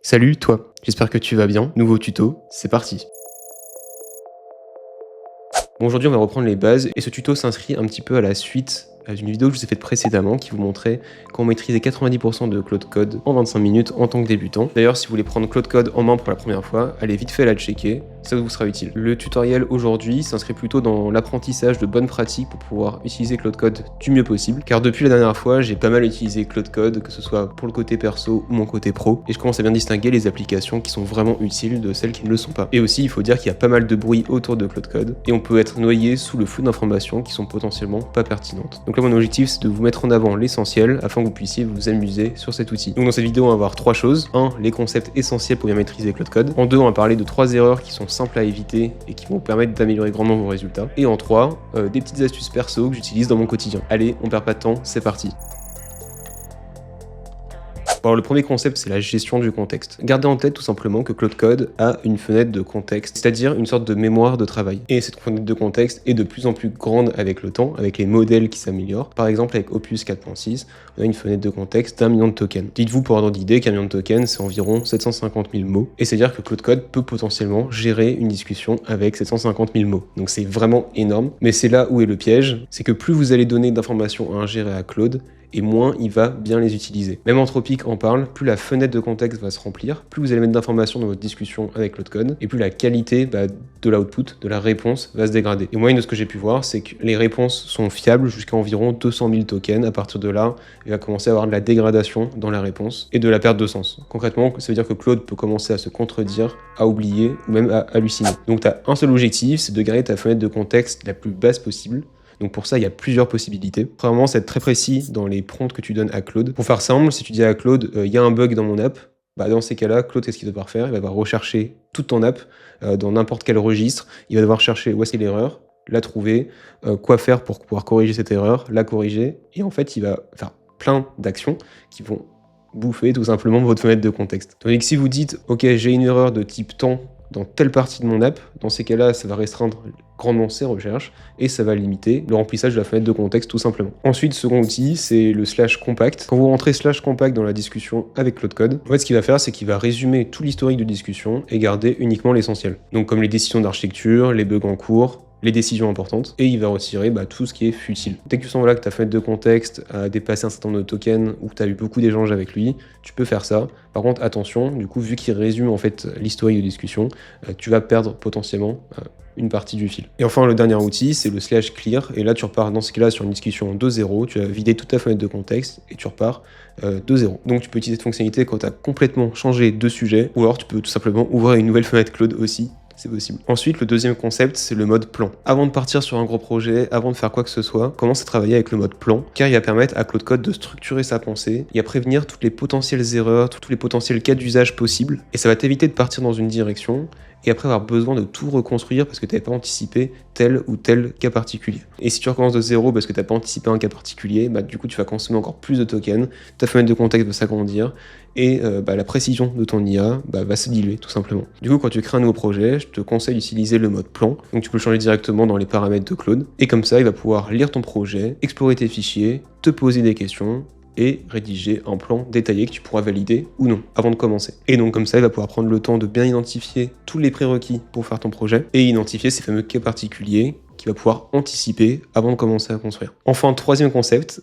Salut toi, j'espère que tu vas bien. Nouveau tuto, c'est parti. Bon, aujourd'hui on va reprendre les bases et ce tuto s'inscrit un petit peu à la suite d'une vidéo que je vous ai faite précédemment qui vous montrait comment maîtriser 90% de Claude Code en 25 minutes en tant que débutant. D'ailleurs, si vous voulez prendre Claude Code en main pour la première fois, allez vite fait la checker, ça vous sera utile. Le tutoriel aujourd'hui s'inscrit plutôt dans l'apprentissage de bonnes pratiques pour pouvoir utiliser Claude Code du mieux possible, car depuis la dernière fois, j'ai pas mal utilisé Claude Code, que ce soit pour le côté perso ou mon côté pro, et je commence à bien distinguer les applications qui sont vraiment utiles de celles qui ne le sont pas. Et aussi, il faut dire qu'il y a pas mal de bruit autour de Claude Code, et on peut être noyé sous le flux d'informations qui sont potentiellement pas pertinentes. Donc là, mon objectif, c'est de vous mettre en avant l'essentiel afin que vous puissiez vous amuser sur cet outil. Donc dans cette vidéo, on va voir trois choses. 1. Les concepts essentiels pour bien maîtriser Claude Code. En 2, on va parler de 3 erreurs qui sont simples à éviter et qui vont vous permettre d'améliorer grandement vos résultats. Et en 3, des petites astuces perso que j'utilise dans mon quotidien. Allez, on perd pas de temps, c'est parti. Bon, alors le premier concept, c'est la gestion du contexte. Gardez en tête tout simplement que Claude Code a une fenêtre de contexte, c'est-à-dire une sorte de mémoire de travail. Et cette fenêtre de contexte est de plus en plus grande avec le temps, avec les modèles qui s'améliorent. Par exemple, avec Opus 4.6, on a une fenêtre de contexte d'1 million de tokens. Dites-vous pour ordre d'idée qu'un million de tokens, c'est environ 750 000 mots. Et c'est-à-dire que Claude Code peut potentiellement gérer une discussion avec 750 000 mots. Donc c'est vraiment énorme. Mais c'est là où est le piège, c'est que plus vous allez donner d'informations à ingérer à Claude, et moins il va bien les utiliser. Même Anthropic en parle, plus la fenêtre de contexte va se remplir, plus vous allez mettre d'informations dans votre discussion avec Claude Code, et plus la qualité de l'output, de la réponse, va se dégrader. Et moyenne de ce que j'ai pu voir, c'est que les réponses sont fiables jusqu'à environ 200 000 tokens. À partir de là, il va commencer à avoir de la dégradation dans la réponse et de la perte de sens. Concrètement, ça veut dire que Claude peut commencer à se contredire, à oublier ou même à halluciner. Donc tu as un seul objectif, c'est de garder ta fenêtre de contexte la plus basse possible. Donc pour ça, il y a plusieurs possibilités. Premièrement, c'est être très précis dans les prompts que tu donnes à Claude. Pour faire simple, si tu dis à Claude, il y a un bug dans mon app, dans ces cas-là, Claude, qu'est-ce qu'il va devoir faire? Il va devoir rechercher toute ton app dans n'importe quel registre. Il va devoir chercher où est-ce qu'est l'erreur, la trouver, quoi faire pour pouvoir corriger cette erreur, la corriger. Et en fait, il va faire plein d'actions qui vont bouffer tout simplement votre fenêtre de contexte. Tandis que si vous dites, ok, j'ai une erreur de type temps dans telle partie de mon app, dans ces cas-là, ça va restreindre grandement ses recherches et ça va limiter le remplissage de la fenêtre de contexte tout simplement. Ensuite, second outil, c'est le /compact. Quand vous rentrez /compact dans la discussion avec Claude Code, en fait, ce qu'il va faire, c'est qu'il va résumer tout l'historique de discussion et garder uniquement l'essentiel. Donc comme les décisions d'architecture, les bugs en cours, les décisions importantes, et il va retirer tout ce qui est futile. Dès que tu sens que ta fenêtre de contexte a dépassé un certain nombre de tokens ou que tu as eu beaucoup d'échanges avec lui, tu peux faire ça. Par contre, attention, du coup, vu qu'il résume en fait l'historique de discussion, tu vas perdre potentiellement une partie du fil. Et enfin, le dernier outil, c'est le /clear, et là, tu repars dans ce cas-là sur une discussion de 0, tu vas vider toute ta fenêtre de contexte, et tu repars de 0. Donc, tu peux utiliser cette fonctionnalité quand tu as complètement changé de sujet, ou alors tu peux tout simplement ouvrir une nouvelle fenêtre Claude aussi, c'est possible. Ensuite, le deuxième concept, c'est le mode plan. Avant de partir sur un gros projet, avant de faire quoi que ce soit, commence à travailler avec le mode plan, car il va permettre à Claude Code de structurer sa pensée et à prévenir toutes les potentielles erreurs, tous les potentiels cas d'usage possibles, et ça va t'éviter de partir dans une direction et après avoir besoin de tout reconstruire parce que tu n'avais pas anticipé tel ou tel cas particulier. Et si tu recommences de zéro parce que tu n'as pas anticipé un cas particulier, du coup tu vas consommer encore plus de tokens, ta fenêtre de contexte va s'agrandir et la précision de ton IA va se diluer tout simplement. Du coup, quand tu crées un nouveau projet, je te conseille d'utiliser le mode plan, donc tu peux le changer directement dans les paramètres de Claude, et comme ça il va pouvoir lire ton projet, explorer tes fichiers, te poser des questions, et rédiger un plan détaillé que tu pourras valider ou non avant de commencer. Et donc comme ça, il va pouvoir prendre le temps de bien identifier tous les prérequis pour faire ton projet et identifier ces fameux cas particuliers qu'il va pouvoir anticiper avant de commencer à construire. Enfin, troisième concept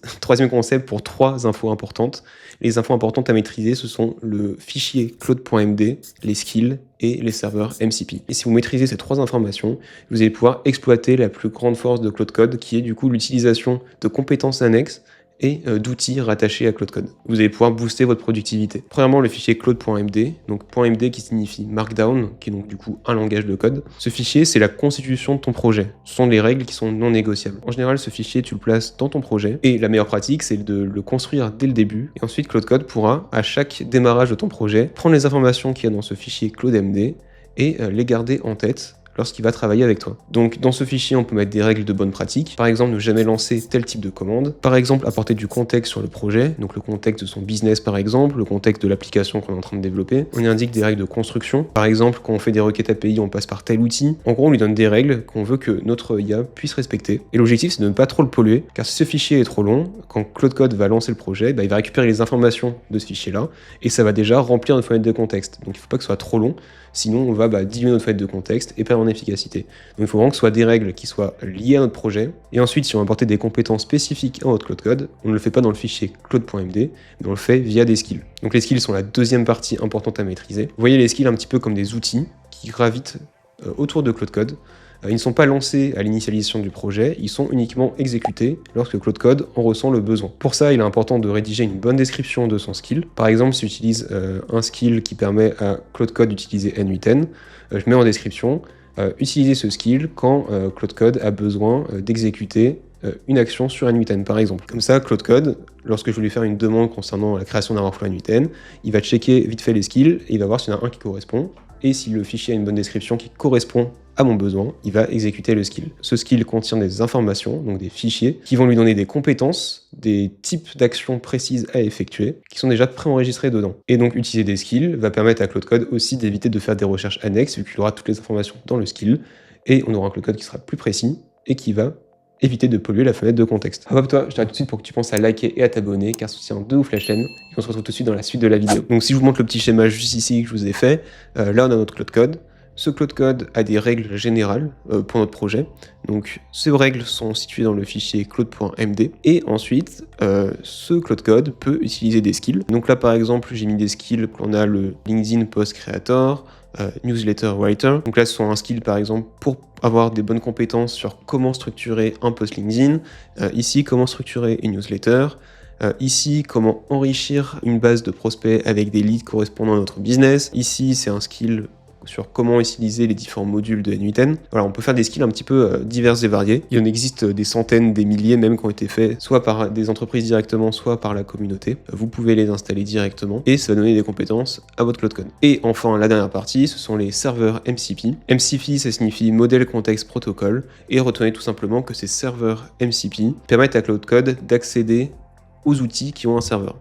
pour 3 infos importantes. Les infos importantes à maîtriser, ce sont le fichier claude.md, les skills et les serveurs MCP. Et si vous maîtrisez ces 3 informations, vous allez pouvoir exploiter la plus grande force de Claude Code, qui est du coup l'utilisation de compétences annexes et d'outils rattachés à Claude Code. Vous allez pouvoir booster votre productivité. Premièrement, le fichier claude.md, donc .md qui signifie Markdown, qui est donc du coup un langage de code. Ce fichier, c'est la constitution de ton projet. Ce sont les règles qui sont non négociables. En général, ce fichier, tu le places dans ton projet, et la meilleure pratique, c'est de le construire dès le début, et ensuite Claude Code pourra, à chaque démarrage de ton projet, prendre les informations qu'il y a dans ce fichier claude.md et les garder en tête lorsqu'il va travailler avec toi. Donc dans ce fichier, on peut mettre des règles de bonne pratique. Par exemple, ne jamais lancer tel type de commande. Par exemple, apporter du contexte sur le projet, donc le contexte de son business par exemple, le contexte de l'application qu'on est en train de développer. On y indique des règles de construction. Par exemple, quand on fait des requêtes API, on passe par tel outil. En gros, on lui donne des règles qu'on veut que notre IA puisse respecter. Et l'objectif, c'est de ne pas trop le polluer, car si ce fichier est trop long, quand Claude Code va lancer le projet, il va récupérer les informations de ce fichier-là, et ça va déjà remplir notre fenêtre de contexte. Donc il ne faut pas que ce soit trop long, sinon on va diluer notre fenêtre de contexte et perdre en efficacité. Donc il faut vraiment que ce soit des règles qui soient liées à notre projet. Et ensuite, si on veut apporter des compétences spécifiques à notre Claude Code, on ne le fait pas dans le fichier claude.md, mais on le fait via des skills. Donc les skills sont la deuxième partie importante à maîtriser. Vous voyez les skills un petit peu comme des outils qui gravitent autour de Claude Code. Ils ne sont pas lancés à l'initialisation du projet, ils sont uniquement exécutés lorsque Claude Code en ressent le besoin. Pour ça, il est important de rédiger une bonne description de son skill. Par exemple, si j'utilise un skill qui permet à Claude Code d'utiliser N8N, je mets en description utiliser ce skill quand Claude Code a besoin d'exécuter une action sur N8N par exemple. Comme ça, Claude Code, lorsque je vais lui faire une demande concernant la création d'un workflow N8N, il va checker vite fait les skills et il va voir s'il y en a un qui correspond. Et si le fichier a une bonne description qui correspond à mon besoin, il va exécuter le skill. Ce skill contient des informations, donc des fichiers, qui vont lui donner des compétences, des types d'actions précises à effectuer, qui sont déjà préenregistrés dedans. Et donc utiliser des skills va permettre à Claude Code aussi d'éviter de faire des recherches annexes, vu qu'il aura toutes les informations dans le skill, et on aura un Claude Code qui sera plus précis, et qui va éviter de polluer la fenêtre de contexte. Hop toi, je t'arrête tout de suite pour que tu penses à liker et à t'abonner, car ça soutient de ouf la chaîne, et on se retrouve tout de suite dans la suite de la vidéo. Donc si je vous montre le petit schéma juste ici que je vous ai fait, là on a notre Claude Code. Ce Claude Code a des règles générales pour notre projet. Donc ces règles sont situées dans le fichier claude.md. Et ensuite, ce Claude Code peut utiliser des skills. Donc là par exemple, j'ai mis des skills qu'on a le LinkedIn Post Creator, Newsletter Writer. Donc là ce sont un skill par exemple pour avoir des bonnes compétences sur comment structurer un post LinkedIn. Ici, comment structurer une newsletter. Ici, comment enrichir une base de prospects avec des leads correspondant à notre business. Ici, c'est un skill sur comment utiliser les différents modules de N8N. Voilà, on peut faire des skills un petit peu divers et variés. Il y en existe des centaines, des milliers même qui ont été faits, soit par des entreprises directement, soit par la communauté. Vous pouvez les installer directement et ça va donner des compétences à votre Claude Code. Et enfin, la dernière partie, ce sont les serveurs MCP. MCP, ça signifie Model Context Protocol, et retenez tout simplement que ces serveurs MCP permettent à Claude Code d'accéder aux outils qui ont un serveur.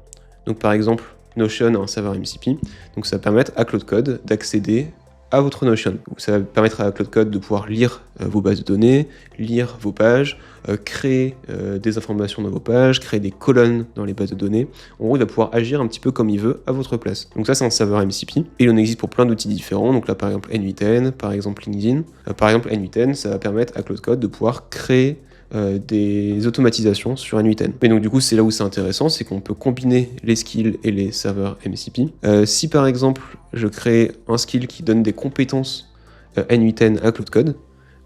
Donc par exemple, Notion a un serveur MCP, donc ça va permettre à Claude Code d'accéder à votre Notion. Ça va permettre à Claude Code de pouvoir lire vos bases de données, lire vos pages, créer des informations dans vos pages, créer des colonnes dans les bases de données. En gros, il va pouvoir agir un petit peu comme il veut à votre place. Donc ça, c'est un serveur MCP. Et il en existe pour plein d'outils différents. Donc là, par exemple, N8N, par exemple LinkedIn. Par exemple, N8N, ça va permettre à Claude Code de pouvoir créer des automatisations sur N8N. Mais donc du coup, c'est là où c'est intéressant, c'est qu'on peut combiner les skills et les serveurs MCP. Si par exemple, je crée un skill qui donne des compétences N8N à Claude Code,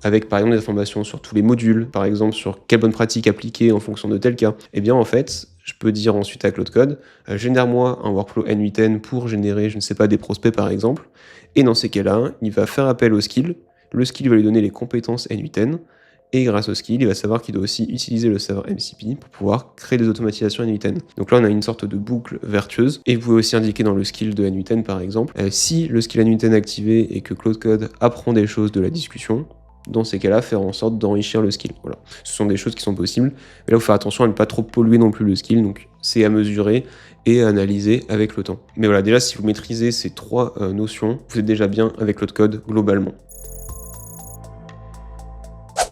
avec par exemple des informations sur tous les modules, par exemple sur quelles bonnes pratiques appliquer en fonction de tel cas, et bien en fait, je peux dire ensuite à Claude Code, génère-moi un workflow N8N pour générer, je ne sais pas, des prospects par exemple, et dans ces cas-là, il va faire appel au skill, le skill va lui donner les compétences N8N, et grâce au skill, il va savoir qu'il doit aussi utiliser le serveur MCP pour pouvoir créer des automatisations N8N. Donc là, on a une sorte de boucle vertueuse. Et vous pouvez aussi indiquer dans le skill de N8N, par exemple, si le skill N8N est activé et que Claude Code apprend des choses de la discussion, dans ces cas-là, faire en sorte d'enrichir le skill. Voilà. Ce sont des choses qui sont possibles. Mais là, il faut faire attention à ne pas trop polluer non plus le skill. Donc, c'est à mesurer et à analyser avec le temps. Mais voilà, déjà, si vous maîtrisez ces trois notions, vous êtes déjà bien avec Claude Code globalement.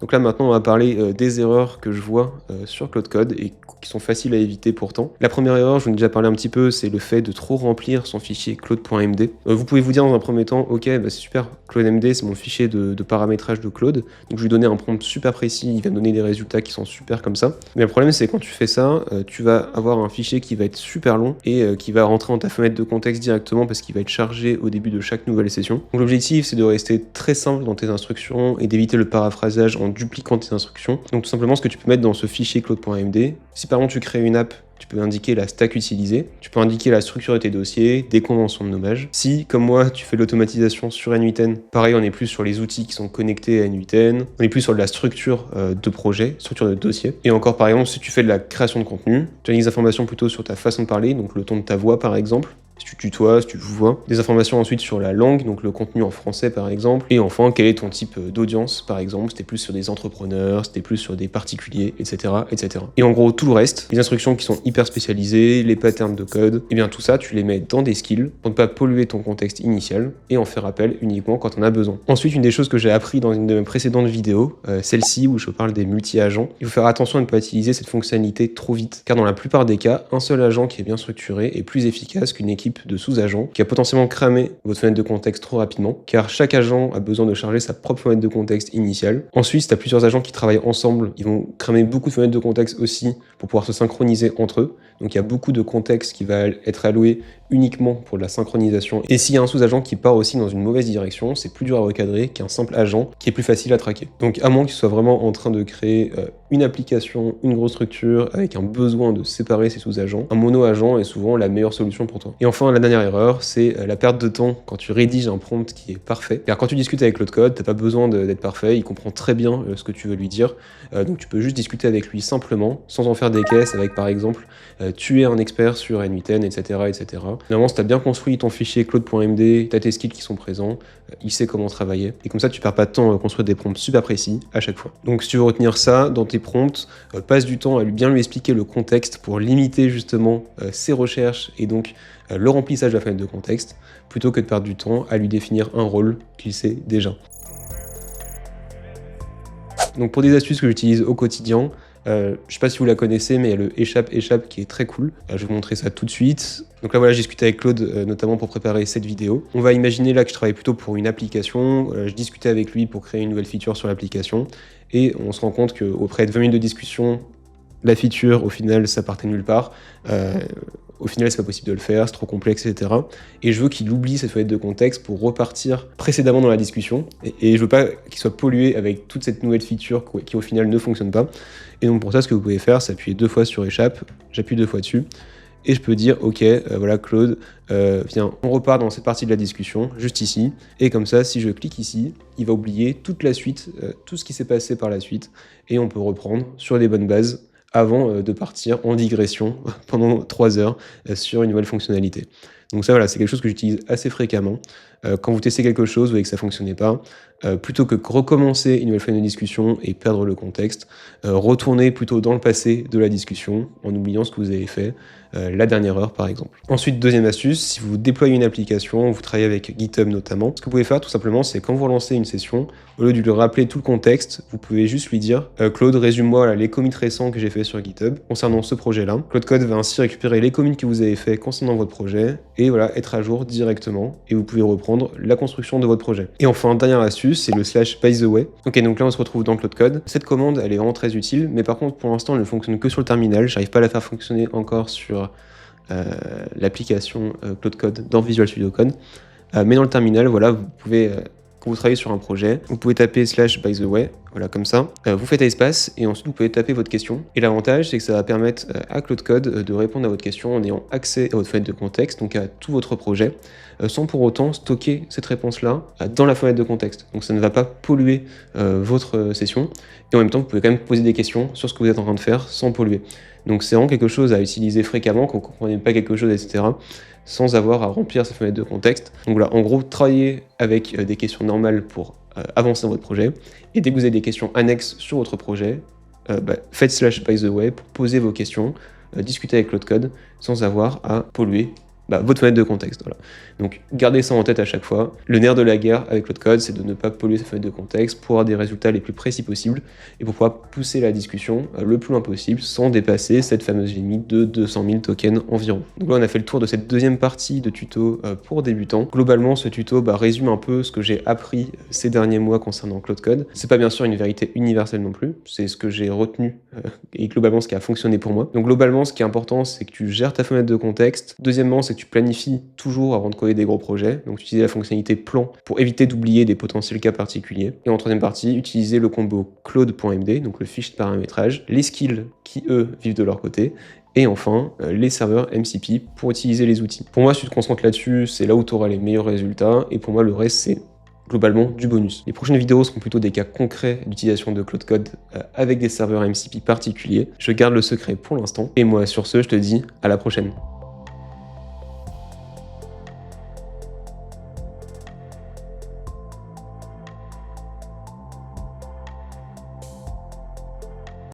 Donc là maintenant on va parler des erreurs que je vois sur Claude Code et qui sont faciles à éviter pourtant. La première erreur, je vous en ai déjà parlé un petit peu, c'est le fait de trop remplir son fichier claude.md. Vous pouvez vous dire dans un premier temps, ok, c'est super, ClaudeMD c'est mon fichier de paramétrage de Claude, donc je lui donner un prompt super précis, il va me donner des résultats qui sont super comme ça. Mais le problème c'est quand tu fais ça, tu vas avoir un fichier qui va être super long et qui va rentrer dans ta fenêtre de contexte directement parce qu'il va être chargé au début de chaque nouvelle session. Donc l'objectif c'est de rester très simple dans tes instructions et d'éviter le paraphrasage en dupliquant tes instructions. Donc tout simplement ce que tu peux mettre dans ce fichier claude.md, si par exemple tu crées une app, tu peux indiquer la stack utilisée, tu peux indiquer la structure de tes dossiers, des conventions de nommage. Si, comme moi, tu fais de l'automatisation sur N8N, pareil, on est plus sur les outils qui sont connectés à N8N, on est plus sur de la structure de projet, structure de dossier. Et encore, par exemple, si tu fais de la création de contenu, tu as des informations plutôt sur ta façon de parler, donc le ton de ta voix, par exemple. si tu tutoies, si tu vois. Des informations ensuite sur la langue, donc le contenu en français par exemple. Et enfin, quel est ton type d'audience par exemple, c'était plus sur des entrepreneurs, c'était plus sur des particuliers, etc., etc. Et en gros, tout le reste, les instructions qui sont hyper spécialisées, les patterns de code, et bien tout ça, tu les mets dans des skills pour ne pas polluer ton contexte initial et en faire appel uniquement quand on a besoin. Ensuite, une des choses que j'ai appris dans une de mes précédentes vidéos, celle-ci où je parle des multi-agents, il faut faire attention à ne pas utiliser cette fonctionnalité trop vite, car dans la plupart des cas, un seul agent qui est bien structuré est plus efficace qu'une équipe de sous-agents qui a potentiellement cramé votre fenêtre de contexte trop rapidement, car chaque agent a besoin de charger sa propre fenêtre de contexte initiale. Ensuite, si tu as plusieurs agents qui travaillent ensemble, ils vont cramer beaucoup de fenêtres de contexte aussi pour pouvoir se synchroniser entre eux. Donc il y a beaucoup de contexte qui va être alloué uniquement pour de la synchronisation. Et s'il y a un sous-agent qui part aussi dans une mauvaise direction, c'est plus dur à recadrer qu'un simple agent qui est plus facile à traquer. Donc à moins qu'il soit vraiment en train de créer une application, une grosse structure avec un besoin de séparer ses sous-agents, un mono-agent est souvent la meilleure solution pour toi. Et enfin, la dernière erreur, c'est la perte de temps quand tu rédiges un prompt qui est parfait. Car quand tu discutes avec Claude Code, t'as pas besoin d'être parfait, il comprend très bien ce que tu veux lui dire. Donc tu peux juste discuter avec lui simplement, sans en faire des caisses, avec par exemple tu es un expert sur N8N, etc., etc. Normalement, si tu as bien construit ton fichier claude.md, tu as tes skills qui sont présents, il sait comment travailler. Et comme ça, tu perds pas de temps à construire des prompts super précis à chaque fois. Donc si tu veux retenir ça dans tes prompts, passe du temps à bien lui expliquer le contexte pour limiter justement ses recherches et donc le remplissage de la fenêtre de contexte, plutôt que de perdre du temps à lui définir un rôle qu'il sait déjà. Donc pour des astuces que j'utilise au quotidien, je sais pas si vous la connaissez, mais il y a le échappe qui est très cool. Je vais vous montrer ça tout de suite. Donc là voilà, j'ai discuté avec Claude notamment pour préparer cette vidéo. On va imaginer là que je travaille plutôt pour une application. Je discutais avec lui pour créer une nouvelle feature sur l'application. Et on se rend compte qu'auprès de 20 minutes de discussion, la feature, au final, ça partait nulle part. Au final, c'est pas possible de le faire, c'est trop complexe, etc. Et je veux qu'il oublie cette fenêtre de contexte pour repartir précédemment dans la discussion. Et je veux pas qu'il soit pollué avec toute cette nouvelle feature qui, au final, ne fonctionne pas. Et donc, pour ça, ce que vous pouvez faire, c'est appuyer 2 fois sur échappe. J'appuie 2 fois dessus. Et je peux dire, ok, voilà, Claude, viens, on repart dans cette partie de la discussion, juste ici. Et comme ça, si je clique ici, il va oublier toute la suite, tout ce qui s'est passé par la suite. Et on peut reprendre sur des bonnes bases avant de partir en digression pendant 3 heures sur une nouvelle fonctionnalité. Donc ça, voilà, c'est quelque chose que j'utilise assez fréquemment. Quand vous testez quelque chose, vous voyez que ça ne fonctionnait pas, plutôt que recommencer une nouvelle fenêtre de discussion et perdre le contexte, retournez plutôt dans le passé de la discussion en oubliant ce que vous avez fait la dernière heure par exemple. Ensuite, deuxième astuce, si vous déployez une application, vous travaillez avec GitHub notamment, ce que vous pouvez faire tout simplement, c'est quand vous relancez une session, au lieu de lui rappeler tout le contexte, vous pouvez juste lui dire Claude, résume-moi les commits récents que j'ai fait sur GitHub concernant ce projet-là. Claude Code va ainsi récupérer les commits que vous avez fait concernant votre projet et voilà, être à jour directement et vous pouvez reprendre la construction de votre projet. Et enfin, dernière astuce, c'est le / by the way. Ok, donc là on se retrouve dans Claude Code. Cette commande, elle est vraiment très utile, mais par contre pour l'instant elle ne fonctionne que sur le terminal. J'arrive pas à la faire fonctionner encore sur l'application Claude Code dans Visual Studio Code. Mais dans le terminal, voilà, vous pouvez, quand vous travaillez sur un projet, vous pouvez taper / by the way, voilà comme ça. Vous faites espace et ensuite vous pouvez taper votre question. Et l'avantage, c'est que ça va permettre à Claude Code de répondre à votre question en ayant accès à votre fenêtre de contexte, donc à tout votre projet, sans pour autant stocker cette réponse-là dans la fenêtre de contexte. Donc ça ne va pas polluer votre session. Et en même temps, vous pouvez quand même poser des questions sur ce que vous êtes en train de faire sans polluer. Donc c'est vraiment quelque chose à utiliser fréquemment quand vous ne comprenez pas quelque chose, etc. sans avoir à remplir sa fenêtre de contexte. Donc voilà, en gros, travaillez avec des questions normales pour avancer dans votre projet. Et dès que vous avez des questions annexes sur votre projet, faites / by the way pour poser vos questions, discuter avec Claude Code sans avoir à polluer votre fenêtre de contexte. Voilà. Donc gardez ça en tête à chaque fois. Le nerf de la guerre avec Claude Code, c'est de ne pas polluer sa fenêtre de contexte pour avoir des résultats les plus précis possibles et pour pouvoir pousser la discussion le plus loin possible sans dépasser cette fameuse limite de 200 000 tokens environ. Donc là, on a fait le tour de cette deuxième partie de tuto pour débutants. Globalement, ce tuto résume un peu ce que j'ai appris ces derniers mois concernant Claude Code. C'est pas bien sûr une vérité universelle non plus, c'est ce que j'ai retenu et globalement ce qui a fonctionné pour moi. Donc globalement, ce qui est important, c'est que tu gères ta fenêtre de contexte. Deuxièmement, c'est que tu planifies toujours avant de coder des gros projets, donc utiliser la fonctionnalité plan pour éviter d'oublier des potentiels cas particuliers. Et en troisième partie, utiliser le combo claude.md, donc le fichier de paramétrage, les skills qui eux vivent de leur côté, et enfin les serveurs MCP pour utiliser les outils. Pour moi, si tu te concentres là-dessus, c'est là où tu auras les meilleurs résultats, et pour moi, le reste, c'est globalement du bonus. Les prochaines vidéos seront plutôt des cas concrets d'utilisation de Claude Code avec des serveurs MCP particuliers. Je garde le secret pour l'instant, et moi, sur ce, je te dis à la prochaine.